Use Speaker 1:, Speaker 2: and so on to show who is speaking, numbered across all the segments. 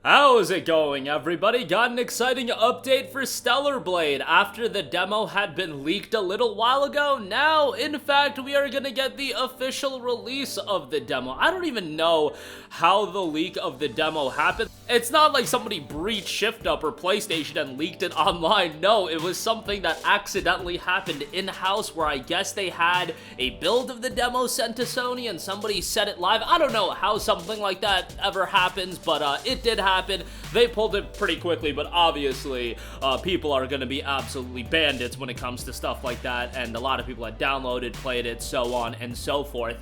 Speaker 1: How's it going, everybody? Got an exciting update for Stellar Blade. After the demo had been leaked a little while ago, now, in fact, we are gonna get the official release of the demo. I don't even know how the leak of the demo happened. It's not like somebody breached ShiftUp or PlayStation and leaked it online. No, it was something that accidentally happened in-house where I guess they had a build of the demo sent to Sony and somebody set it live. I don't know how something like that ever happens, but it did happen. They pulled it pretty quickly, but obviously people are going to be absolutely bandits when it comes to stuff like that, and a lot of people had downloaded, played it, so on and so forth.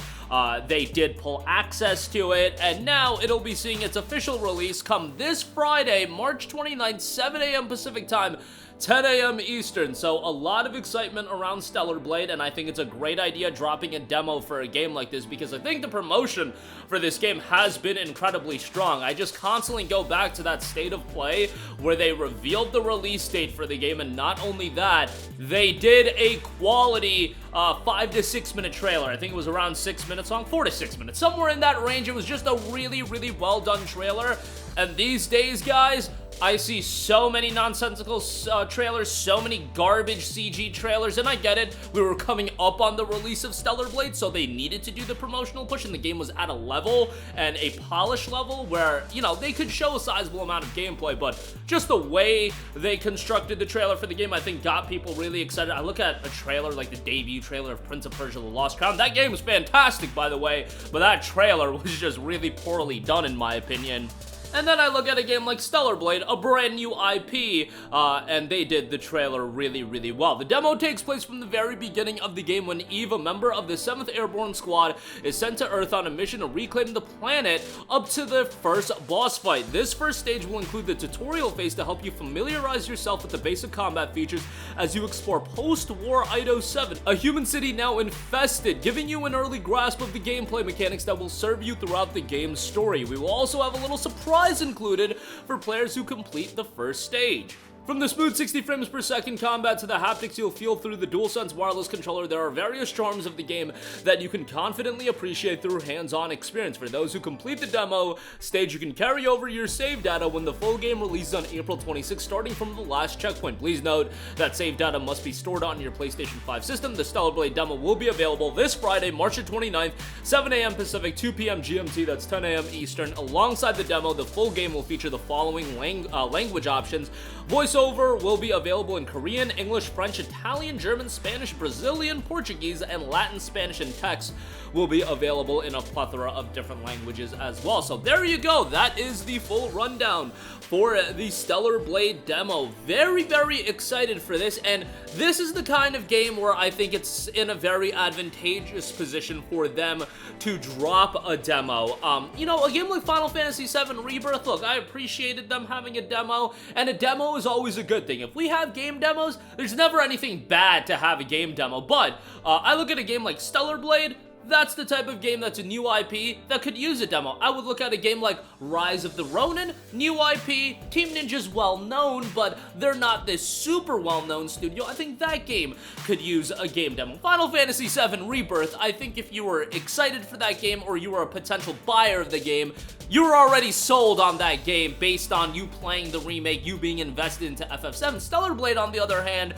Speaker 1: They did pull access to it, and now it'll be seeing its official release come this Friday, March 29th, 7 a.m. Pacific time, 10 a.m. Eastern, so a lot of excitement around Stellar Blade, and I think it's a great idea dropping a demo for a game like this, because I think the promotion for this game has been incredibly strong. I just constantly go back to that state of play where they revealed the release date for the game, and not only that, they did a quality 5 to 6 minute trailer. I think it was around 6 minutes long, 4 to 6 minutes, somewhere in that range. It was just a really, really well done trailer, and these days, guys, I see so many nonsensical trailers, so many garbage CG trailers, and I get it. We were coming up on the release of Stellar Blade, so they needed to do the promotional push, and the game was at a level and a polished level where, you know, they could show a sizable amount of gameplay, but just the way they constructed the trailer for the game, I think, got people really excited. I look at a trailer like the debut trailer of Prince of Persia: The Lost Crown. That game was fantastic, by the way, but that trailer was just really poorly done, in my opinion. And then I look at a game like Stellar Blade, a brand new IP, and they did the trailer really, really well. The demo takes place from the very beginning of the game when Eve, a member of the 7th Airborne Squad, is sent to Earth on a mission to reclaim the planet up to the first boss fight. This first stage will include the tutorial phase to help you familiarize yourself with the basic combat features as you explore post-war Ido 7, a human city now infested, giving you an early grasp of the gameplay mechanics that will serve you throughout the game's story. We will also have a little surprise included for players who complete the first stage. From the smooth 60 frames per second combat to the haptics you'll feel through the DualSense wireless controller, there are various charms of the game that you can confidently appreciate through hands-on experience. For those who complete the demo stage, you can carry over your save data when the full game releases on April 26, starting from the last checkpoint. Please note that save data must be stored on your PlayStation 5 system. The Stellar Blade demo will be available this Friday, March 29th, 7 a.m. Pacific, 2 p.m. GMT, that's 10 a.m. Eastern. Alongside the demo, the full game will feature the following language options. Voiceover will be available in Korean, English, French, Italian, German, Spanish, Brazilian, Portuguese, and Latin, Spanish, and text will be available in a plethora of different languages as well. So there you go. That is the full rundown for the Stellar Blade demo. Very, very excited for this, and this is the kind of game where I think it's in a very advantageous position for them to drop a demo. You know, a game like Final Fantasy VII Rebirth, look, I appreciated them having a demo, and a demo is always a good thing. If we have game demos, there's never anything bad to have a game demo, but I look at a game like Stellar Blade. That's the type of game that's a new IP that could use a demo. I would look at a game like Rise of the Ronin, new IP, Team Ninja's well-known, but they're not this super well-known studio. I think that game could use a game demo. Final Fantasy VII Rebirth, I think if you were excited for that game or you were a potential buyer of the game, you were already sold on that game based on you playing the remake, you being invested into FF7. Stellar Blade, on the other hand,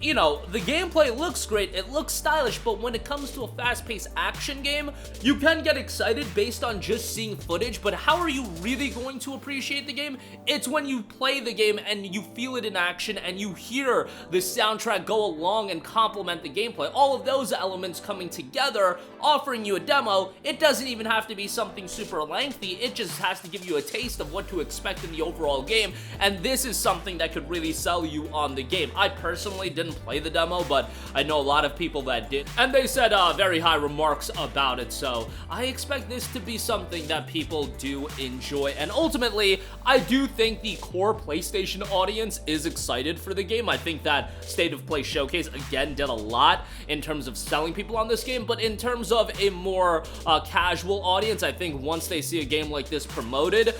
Speaker 1: you know, the gameplay looks great, it looks stylish, but when it comes to a fast-paced action game, you can get excited based on just seeing footage, but how are you really going to appreciate the game? It's when you play the game and you feel it in action and you hear the soundtrack go along and complement the gameplay. All of those elements coming together, offering you a demo. It doesn't even have to be something super lengthy, it just has to give you a taste of what to expect in the overall game, and this is something that could really sell you on the game. I personally didn't play the demo, but I know a lot of people that did, and they said very high remarks about it, so I expect this to be something that people do enjoy, and ultimately, I do think the core PlayStation audience is excited for the game. I think that State of Play Showcase, again, did a lot in terms of selling people on this game, but in terms of a more casual audience, I think once they see a game like this promoted,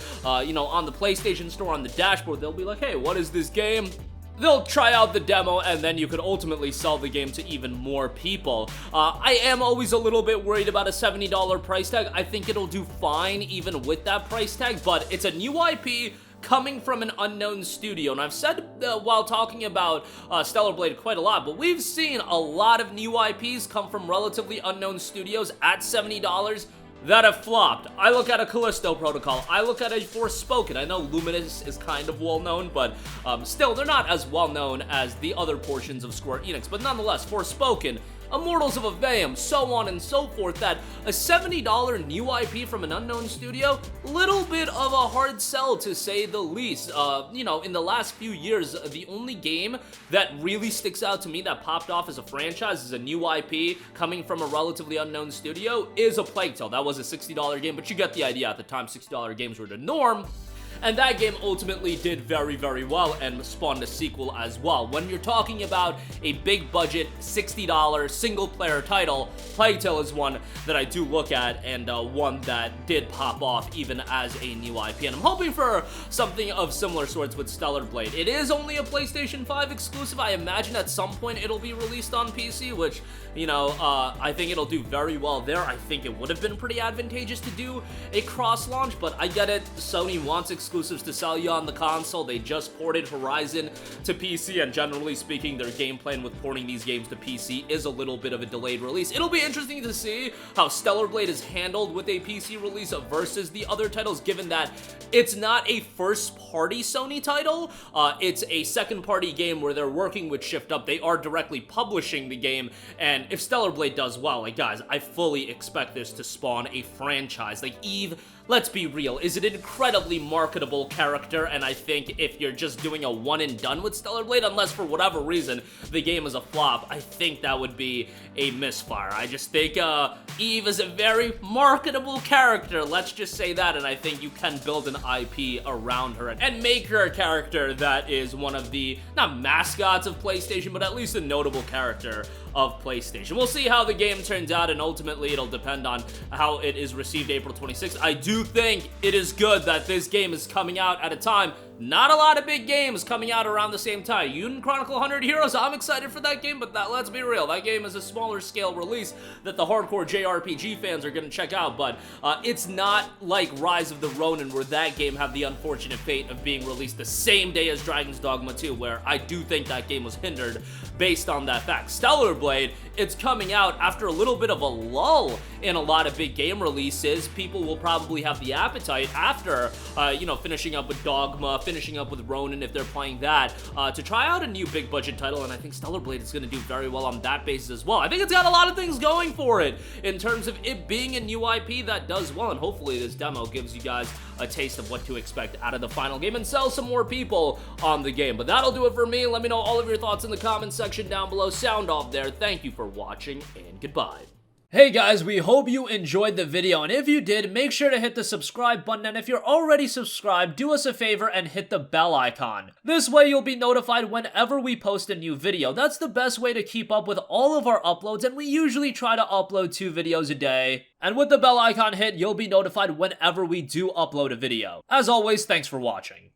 Speaker 1: you know, on the PlayStation Store, on the dashboard, they'll be like, hey, what is this game? they'll try out the demo, and then you could ultimately sell the game to even more people. I am always a little bit worried about a $70 price tag. I think it'll do fine even with that price tag, but it's a new IP coming from an unknown studio, and I've said while talking about Stellar Blade quite a lot, but we've seen a lot of new IPs come from relatively unknown studios at $70 that have flopped. I look at a Callisto Protocol, I look at a Forspoken. I know Luminous is kind of well-known, but still, they're not as well-known as the other portions of Square Enix, but nonetheless, Forspoken, Immortals of Aveum, so on and so forth, that a $70 new IP from an unknown studio, little bit of a hard sell to say the least. You know, in the last few years, the only game that really sticks out to me that popped off as a franchise, as a new IP coming from a relatively unknown studio, is A Plague Tale. That was a $60 game, but you get the idea. At the time, $60 games were the norm. And that game ultimately did very, very well and spawned a sequel as well. When you're talking about a big budget, $60 single player title, Plague Tale is one that I do look at, and one that did pop off even as a new IP. And I'm hoping for something of similar sorts with Stellar Blade. It is only a PlayStation 5 exclusive. I imagine at some point it'll be released on PC, which, you know, I think it'll do very well there. I think it would have been pretty advantageous to do a cross-launch, but I get it. Sony wants exclusives to sell you on the console. They just ported Horizon to PC, and generally speaking, their game plan with porting these games to PC is a little bit of a delayed release. It'll be interesting to see how Stellar Blade is handled with a PC release versus the other titles, given that it's not a first-party Sony title. It's a second-party game where they're working with Shift Up. They are directly publishing the game, and if Stellar Blade does well, like, guys, I fully expect this to spawn a franchise. Like, Eve, let's be real, is an incredibly marketable character, and I think if you're just doing a one and done with Stellar Blade, unless for whatever reason the game is a flop, I think that would be a misfire. I just think Eve is a very marketable character, let's just say that, and I think you can build an IP around her and make her a character that is one of the, not mascots of PlayStation, but at least a notable character of PlayStation. We'll see how the game turns out, and ultimately it'll depend on how it is received April 26th. I do think it is good that this game is coming out at a time. Not a lot of big games coming out around the same time. Mutant Chronicle 100 Heroes, I'm excited for that game, but let's be real, that game is a smaller scale release that the hardcore JRPG fans are gonna check out, but it's not like Rise of the Ronin, where that game had the unfortunate fate of being released the same day as Dragon's Dogma 2, where I do think that game was hindered based on that fact. Stellar Blade, it's coming out after a little bit of a lull in a lot of big game releases. People will probably have the appetite after, you know, finishing up with Dogma, finishing up with Ronin if they're playing that, to try out a new big budget title, and I think Stellar Blade is going to do very well on that basis as well. I think it's got a lot of things going for it in terms of it being a new IP that does well, and hopefully this demo gives you guys a taste of what to expect out of the final game and sell some more people on the game. But that'll do it for me. Let me know all of your thoughts in the comments section down below. Sound off there. Thank you for watching, and goodbye. Hey guys, we hope you enjoyed the video, and if you did, make sure to hit the subscribe button, and if you're already subscribed, do us a favor and hit the bell icon. This way you'll be notified whenever we post a new video. That's the best way to keep up with all of our uploads, and we usually try to upload 2 videos a day. And with the bell icon hit, you'll be notified whenever we do upload a video. As always, thanks for watching.